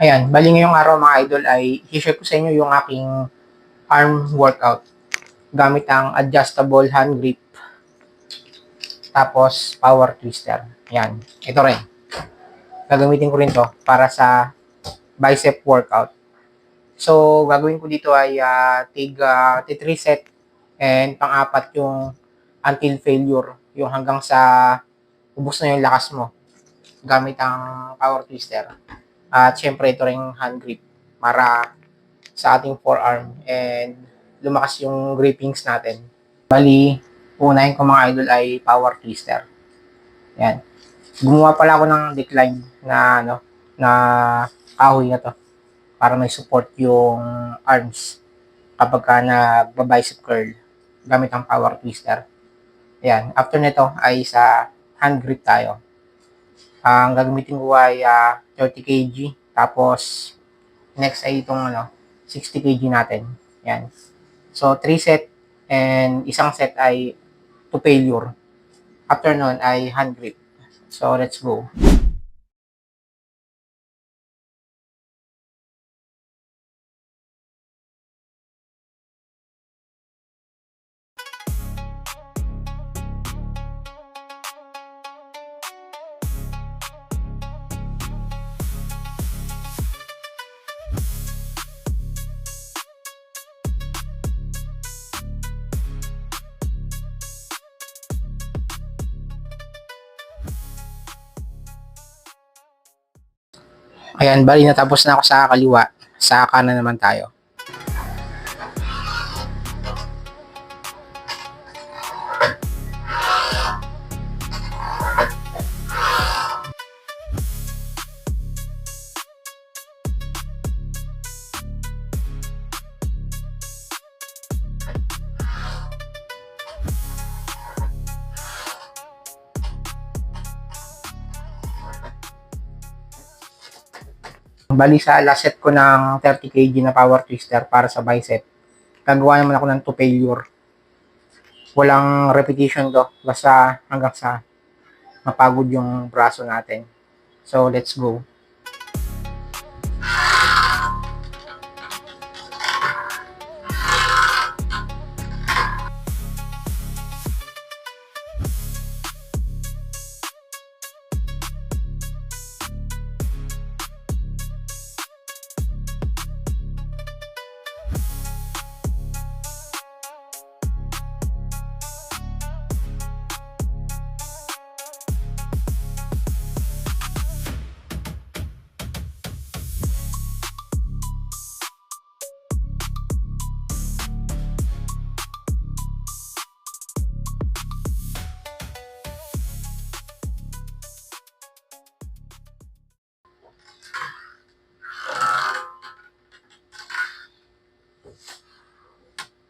Ayan, bali ngayong araw mga idol ay i-share ko sa inyo yung aking arm workout gamit ang adjustable hand grip tapos power twister. Ayan, ito rin. Gagamitin ko rin to para sa bicep workout. So, gagawin ko dito ay tig 3 set and pang-apat yung until failure, yung hanggang sa ubos na yung lakas mo gamit ang power twister. At syempre ito ring hand grip para sa ating forearm and lumakas yung grippings natin. Bali, unahin ko mga idol ay power twister. Yan. Gumawa pala ako ng decline na na kahoy na to para may support yung arms kapag ka nagba-bicep curl gamit ang power twister. Yan. After nito ay sa hand grip tayo. Ang gagamitin ko ay 30 kg. Tapos, next ay itong 60 kg natin. Yan. So, 3 set and isang set ay to failure. After nun ay hand grip. So, let's go. Ayan, bali natapos na ako sa kaliwa. Sa kanan naman tayo. Bali sa last set ko ng 30 kg na power twister para sa bicep. Gagawa naman ako ng to failure. Walang repetition to. Basta hanggang sa mapagod yung braso natin. So, let's go.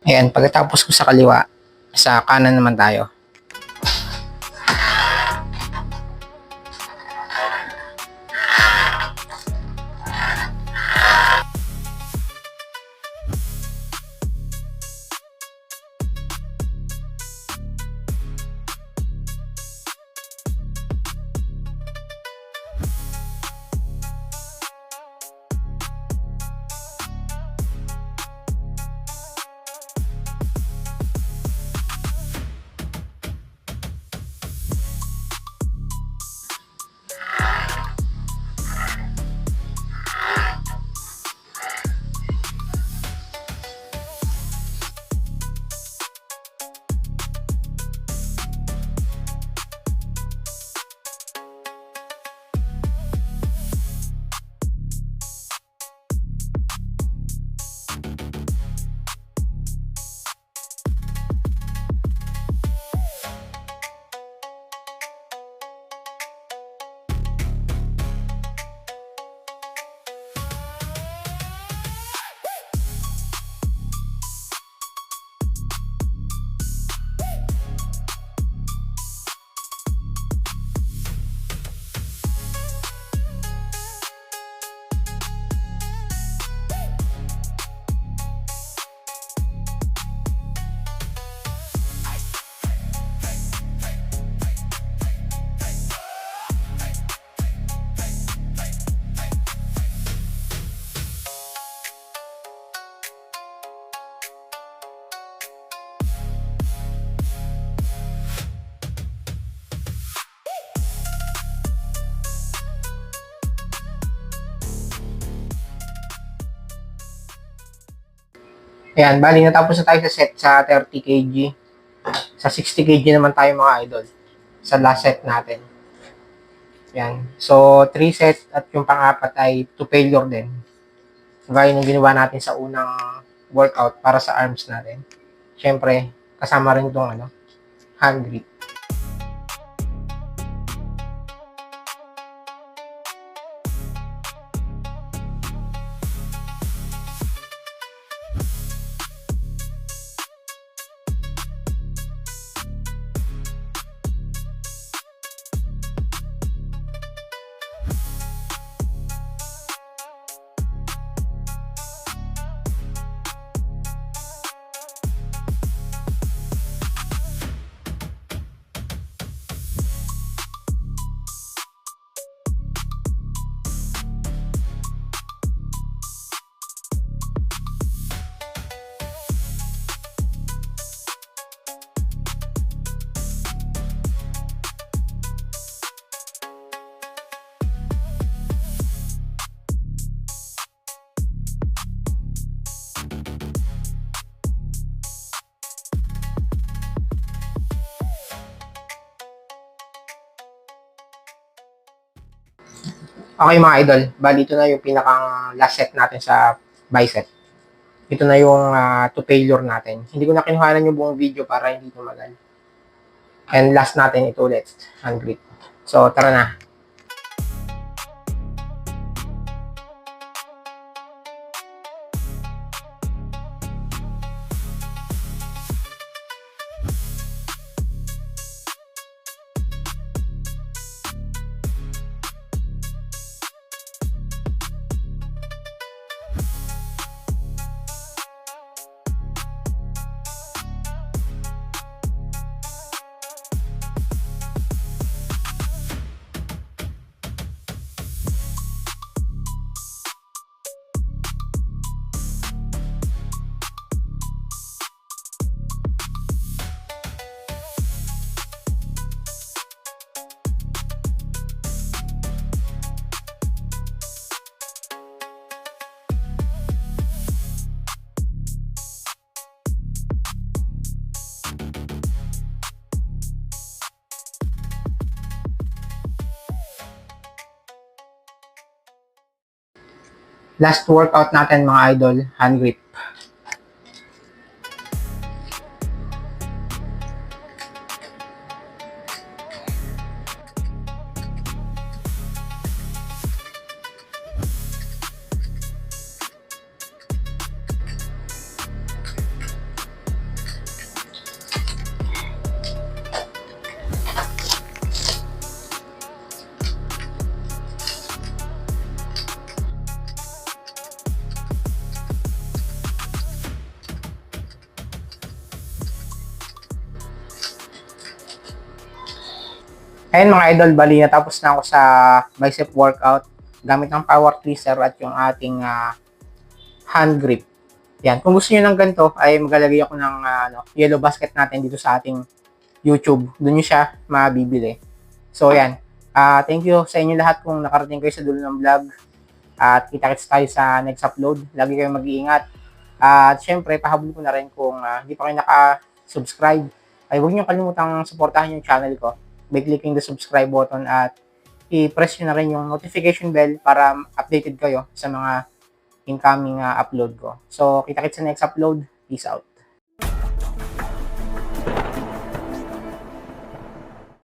Ayan, pagkatapos ko sa kaliwa, sa kanan naman tayo. Ayan, bali natapos na tayo sa set sa 30 kg. Sa 60 kg naman tayo mga idol. Sa last set natin. Ayan. So, 3 set at yung pang-apat ay to failure din. Gaya ng ginawa natin sa unang workout para sa arms natin. Siyempre, kasama rin itong hand grip. Okay mga idol, bali ito na yung pinakang last set natin sa bicep. Ito na yung to failure natin. Hindi ko na kinuhanan yung buong video para hindi tumagal. And last natin ito ulit, hand grip. So tara na. Last workout natin mga idol, hand grip. Ayun mga idol, bali natapos na ako sa bicep workout gamit ng power twister at yung ating hand grip. Yan, kung gusto niyo ng ganito ay maglalagay ako ng yellow basket natin dito sa ating YouTube. Doon niyo siya mabibili. So yan, thank you sa inyo lahat kung nakarating kayo sa dulo ng vlog. At kita-kits tayo sa next upload. Lagi kayong mag-iingat. At syempre, pahabol ko na rin kung hindi pa kayo naka-subscribe, ay huwag niyo kalimutang suportahan yung channel ko by clicking the subscribe button at i-press nyo na rin yung notification bell para updated kayo sa mga incoming upload ko. So, kita-kits sa next upload. Peace out.